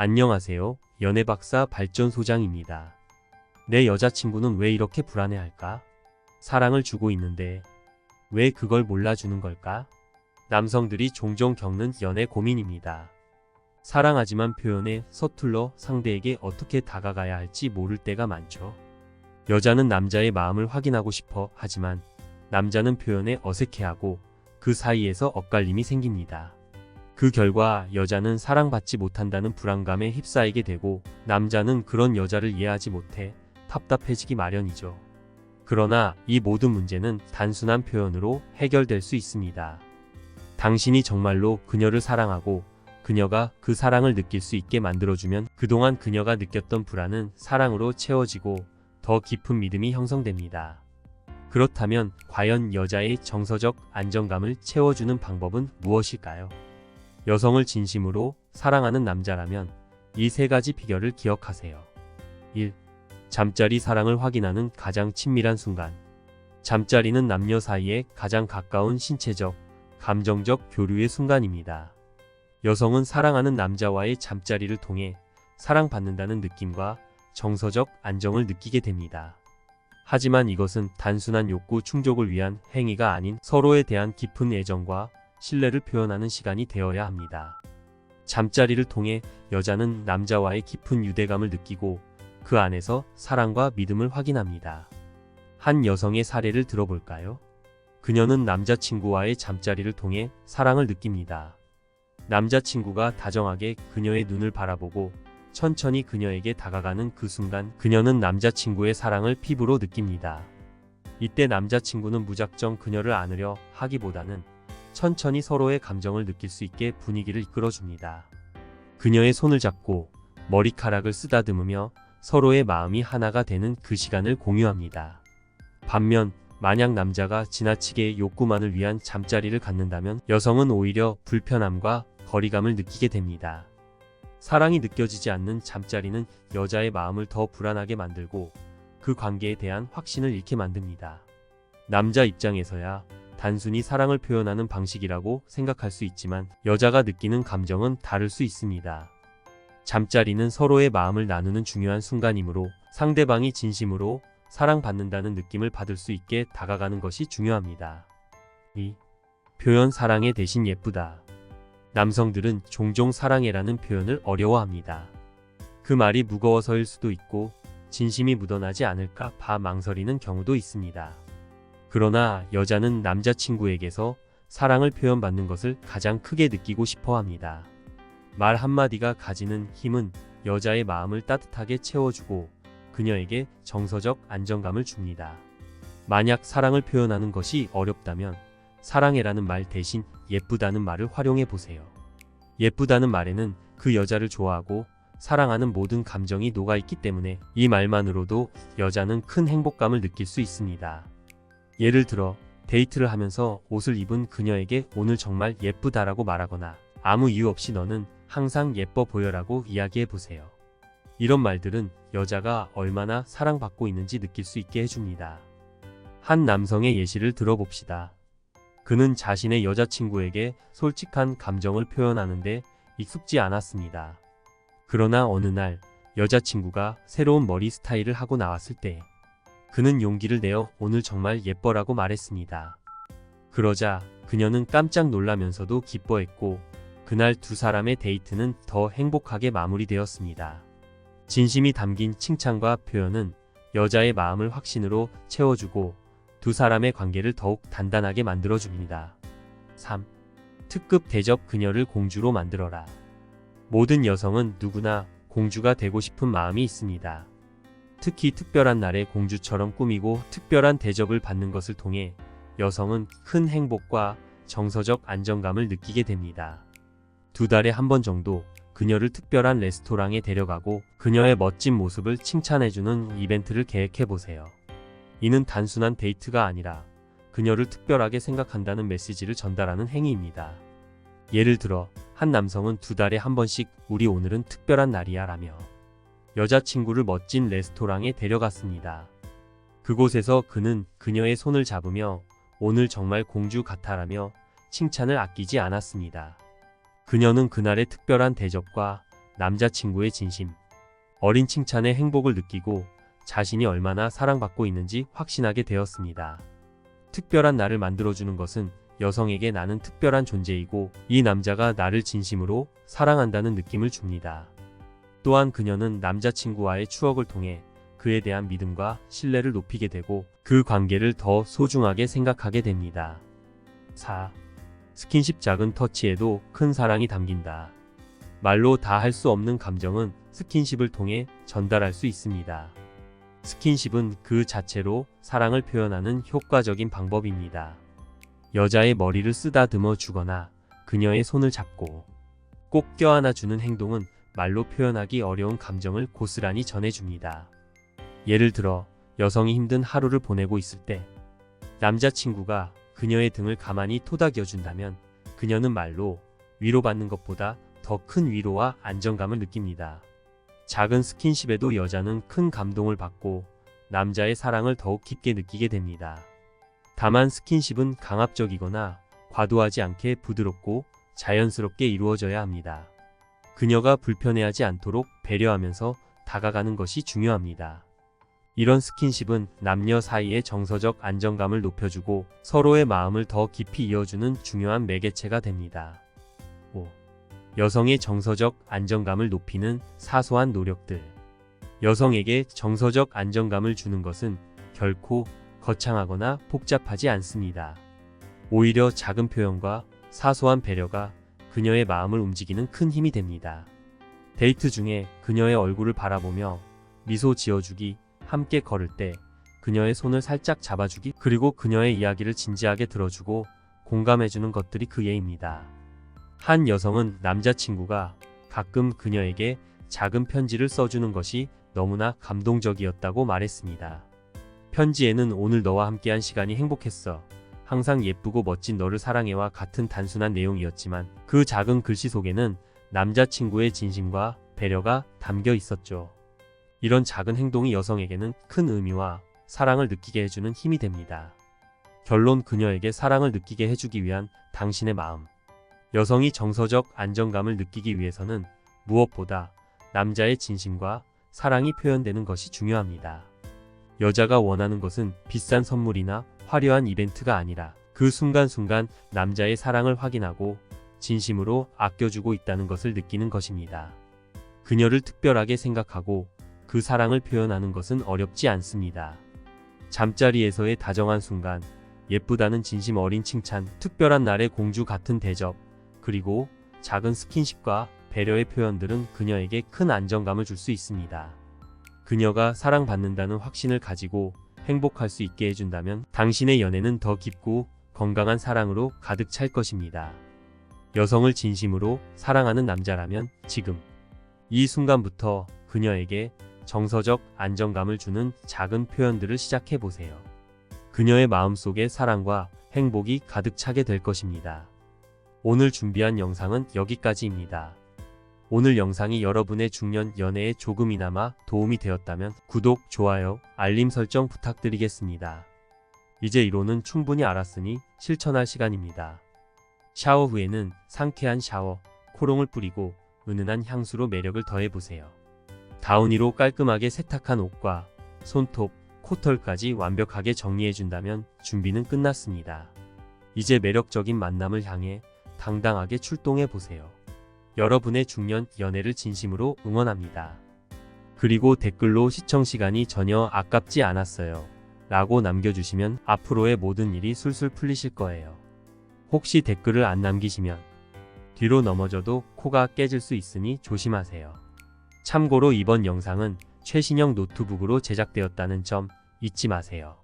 안녕하세요. 연애박사 발전소장입니다. 내 여자친구는 왜 이렇게 불안해할까? 사랑을 주고 있는데 왜 그걸 몰라주는 걸까? 남성들이 종종 겪는 연애 고민입니다. 사랑하지만 표현에 서툴러 상대에게 어떻게 다가가야 할지 모를 때가 많죠. 여자는 남자의 마음을 확인하고 싶어 하지만 남자는 표현에 어색해하고 그 사이에서 엇갈림이 생깁니다. 그 결과 여자는 사랑받지 못한다는 불안감에 휩싸이게 되고 남자는 그런 여자를 이해하지 못해 답답해지기 마련이죠. 그러나 이 모든 문제는 단순한 표현으로 해결될 수 있습니다. 당신이 정말로 그녀를 사랑하고 그녀가 그 사랑을 느낄 수 있게 만들어주면 그동안 그녀가 느꼈던 불안은 사랑으로 채워지고 더 깊은 믿음이 형성됩니다. 그렇다면 과연 여자의 정서적 안정감을 채워주는 방법은 무엇일까요? 여성을 진심으로 사랑하는 남자라면 이 세 가지 비결을 기억하세요. 1. 잠자리 사랑을 확인하는 가장 친밀한 순간. 잠자리는 남녀 사이에 가장 가까운 신체적, 감정적 교류의 순간입니다. 여성은 사랑하는 남자와의 잠자리를 통해 사랑받는다는 느낌과 정서적 안정을 느끼게 됩니다. 하지만 이것은 단순한 욕구 충족을 위한 행위가 아닌 서로에 대한 깊은 애정과 신뢰를 표현하는 시간이 되어야 합니다. 잠자리를 통해 여자는 남자와의 깊은 유대감을 느끼고 그 안에서 사랑과 믿음을 확인합니다. 한 여성의 사례를 들어볼까요? 그녀는 남자친구와의 잠자리를 통해 사랑을 느낍니다. 남자친구가 다정하게 그녀의 눈을 바라보고 천천히 그녀에게 다가가는 그 순간 그녀는 남자친구의 사랑을 피부로 느낍니다. 이때 남자친구는 무작정 그녀를 안으려 하기보다는 천천히 서로의 감정을 느낄 수 있게 분위기를 이끌어줍니다. 그녀의 손을 잡고 머리카락을 쓰다듬으며 서로의 마음이 하나가 되는 그 시간을 공유합니다. 반면 만약 남자가 지나치게 욕구만을 위한 잠자리를 갖는다면 여성은 오히려 불편함과 거리감을 느끼게 됩니다. 사랑이 느껴지지 않는 잠자리는 여자의 마음을 더 불안하게 만들고 그 관계에 대한 확신을 잃게 만듭니다. 남자 입장에서야 단순히 사랑을 표현하는 방식이라고 생각할 수 있지만 여자가 느끼는 감정은 다를 수 있습니다. 잠자리는 서로의 마음을 나누는 중요한 순간이므로 상대방이 진심으로 사랑받는다는 느낌을 받을 수 있게 다가가는 것이 중요합니다. 2. 표현 사랑해 대신 예쁘다. 남성들은 종종 사랑해라는 표현을 어려워합니다. 그 말이 무거워서일 수도 있고 진심이 묻어나지 않을까 봐 망설이는 경우도 있습니다. 그러나 여자는 남자친구에게서 사랑을 표현받는 것을 가장 크게 느끼고 싶어 합니다. 말 한마디가 가지는 힘은 여자의 마음을 따뜻하게 채워주고 그녀에게 정서적 안정감을 줍니다. 만약 사랑을 표현하는 것이 어렵다면 사랑해라는 말 대신 예쁘다는 말을 활용해 보세요. 예쁘다는 말에는 그 여자를 좋아하고 사랑하는 모든 감정이 녹아있기 때문에 이 말만으로도 여자는 큰 행복감을 느낄 수 있습니다. 예를 들어 데이트를 하면서 옷을 입은 그녀에게 오늘 정말 예쁘다라고 말하거나 아무 이유 없이 너는 항상 예뻐 보여라고 이야기해 보세요. 이런 말들은 여자가 얼마나 사랑받고 있는지 느낄 수 있게 해줍니다. 한 남성의 예시를 들어봅시다. 그는 자신의 여자친구에게 솔직한 감정을 표현하는데 익숙지 않았습니다. 그러나 어느 날 여자친구가 새로운 머리 스타일을 하고 나왔을 때 그는 용기를 내어 오늘 정말 예뻐라고 말했습니다. 그러자 그녀는 깜짝 놀라면서도 기뻐했고 그날 두 사람의 데이트는 더 행복하게 마무리되었습니다. 진심이 담긴 칭찬과 표현은 여자의 마음을 확신으로 채워주고 두 사람의 관계를 더욱 단단하게 만들어줍니다. 3. 특급 대접 그녀를 공주로 만들어라. 모든 여성은 누구나 공주가 되고 싶은 마음이 있습니다. 특히 특별한 날에 공주처럼 꾸미고 특별한 대접을 받는 것을 통해 여성은 큰 행복과 정서적 안정감을 느끼게 됩니다. 두 달에 한 번 정도 그녀를 특별한 레스토랑에 데려가고 그녀의 멋진 모습을 칭찬해주는 이벤트를 계획해보세요. 이는 단순한 데이트가 아니라 그녀를 특별하게 생각한다는 메시지를 전달하는 행위입니다. 예를 들어 한 남성은 두 달에 한 번씩 우리 오늘은 특별한 날이야 라며 여자친구를 멋진 레스토랑에 데려갔습니다. 그곳에서 그는 그녀의 손을 잡으며 오늘 정말 공주 같아라며 칭찬을 아끼지 않았습니다. 그녀는 그날의 특별한 대접과 남자친구의 진심, 어린 칭찬에 행복을 느끼고 자신이 얼마나 사랑받고 있는지 확신하게 되었습니다. 특별한 나를 만들어주는 것은 여성에게 나는 특별한 존재이고 이 남자가 나를 진심으로 사랑한다는 느낌을 줍니다. 또한 그녀는 남자친구와의 추억을 통해 그에 대한 믿음과 신뢰를 높이게 되고 그 관계를 더 소중하게 생각하게 됩니다. 4. 스킨십. 작은 터치에도 큰 사랑이 담긴다. 말로 다 할 수 없는 감정은 스킨십을 통해 전달할 수 있습니다. 스킨십은 그 자체로 사랑을 표현하는 효과적인 방법입니다. 여자의 머리를 쓰다듬어 주거나 그녀의 손을 잡고 꼭 껴안아 주는 행동은 말로 표현하기 어려운 감정을 고스란히 전해줍니다. 예를 들어 여성이 힘든 하루를 보내고 있을 때 남자친구가 그녀의 등을 가만히 토닥여 준다면 그녀는 말로 위로받는 것보다 더 큰 위로와 안정감을 느낍니다. 작은 스킨십에도 여자는 큰 감동을 받고 남자의 사랑을 더욱 깊게 느끼게 됩니다. 다만 스킨십은 강압적이거나 과도하지 않게 부드럽고 자연스럽게 이루어져야 합니다. 그녀가 불편해하지 않도록 배려하면서 다가가는 것이 중요합니다. 이런 스킨십은 남녀 사이의 정서적 안정감을 높여주고 서로의 마음을 더 깊이 이어주는 중요한 매개체가 됩니다. 5. 여성의 정서적 안정감을 높이는 사소한 노력들. 여성에게 정서적 안정감을 주는 것은 결코 거창하거나 복잡하지 않습니다. 오히려 작은 표현과 사소한 배려가 그녀의 마음을 움직이는 큰 힘이 됩니다. 데이트 중에 그녀의 얼굴을 바라보며 미소 지어주기, 함께 걸을 때 그녀의 손을 살짝 잡아주기, 그리고 그녀의 이야기를 진지하게 들어주고 공감해주는 것들이 그 예입니다. 한 여성은 남자친구가 가끔 그녀에게 작은 편지를 써주는 것이 너무나 감동적이었다고 말했습니다. 편지에는 오늘 너와 함께한 시간이 행복했어. 항상 예쁘고 멋진 너를 사랑해와 같은 단순한 내용이었지만 그 작은 글씨 속에는 남자친구의 진심과 배려가 담겨 있었죠. 이런 작은 행동이 여성에게는 큰 의미와 사랑을 느끼게 해주는 힘이 됩니다. 결론. 그녀에게 사랑을 느끼게 해주기 위한 당신의 마음. 여성이 정서적 안정감을 느끼기 위해서는 무엇보다 남자의 진심과 사랑이 표현되는 것이 중요합니다. 여자가 원하는 것은 비싼 선물이나 화려한 이벤트가 아니라 그 순간순간 남자의 사랑을 확인하고 진심으로 아껴주고 있다는 것을 느끼는 것입니다. 그녀를 특별하게 생각하고 그 사랑을 표현하는 것은 어렵지 않습니다. 잠자리에서의 다정한 순간, 예쁘다는 진심 어린 칭찬, 특별한 날의 공주 같은 대접, 그리고 작은 스킨십과 배려의 표현들은 그녀에게 큰 안정감을 줄 수 있습니다. 그녀가 사랑받는다는 확신을 가지고 행복할 수 있게 해준다면 당신의 연애는 더 깊고 건강한 사랑으로 가득 찰 것입니다. 여성을 진심으로 사랑하는 남자라면 지금 이 순간부터 그녀에게 정서적 안정감을 주는 작은 표현들을 시작해보세요. 그녀의 마음속에 사랑과 행복이 가득 차게 될 것입니다. 오늘 준비한 영상은 여기까지입니다. 오늘 영상이 여러분의 중년 연애에 조금이나마 도움이 되었다면 구독, 좋아요, 알림 설정 부탁드리겠습니다. 이제 이론은 충분히 알았으니 실천할 시간입니다. 샤워 후에는 상쾌한 샤워, 코롱을 뿌리고 은은한 향수로 매력을 더해보세요. 다우니로 깔끔하게 세탁한 옷과 손톱, 코털까지 완벽하게 정리해준다면 준비는 끝났습니다. 이제 매력적인 만남을 향해 당당하게 출동해보세요. 여러분의 중년 연애를 진심으로 응원합니다. 그리고 댓글로 시청시간이 전혀 아깝지 않았어요 라고 남겨주시면 앞으로의 모든 일이 술술 풀리실 거예요. 혹시 댓글을 안 남기시면 뒤로 넘어져도 코가 깨질 수 있으니 조심하세요. 참고로 이번 영상은 최신형 노트북으로 제작되었다는 점 잊지 마세요.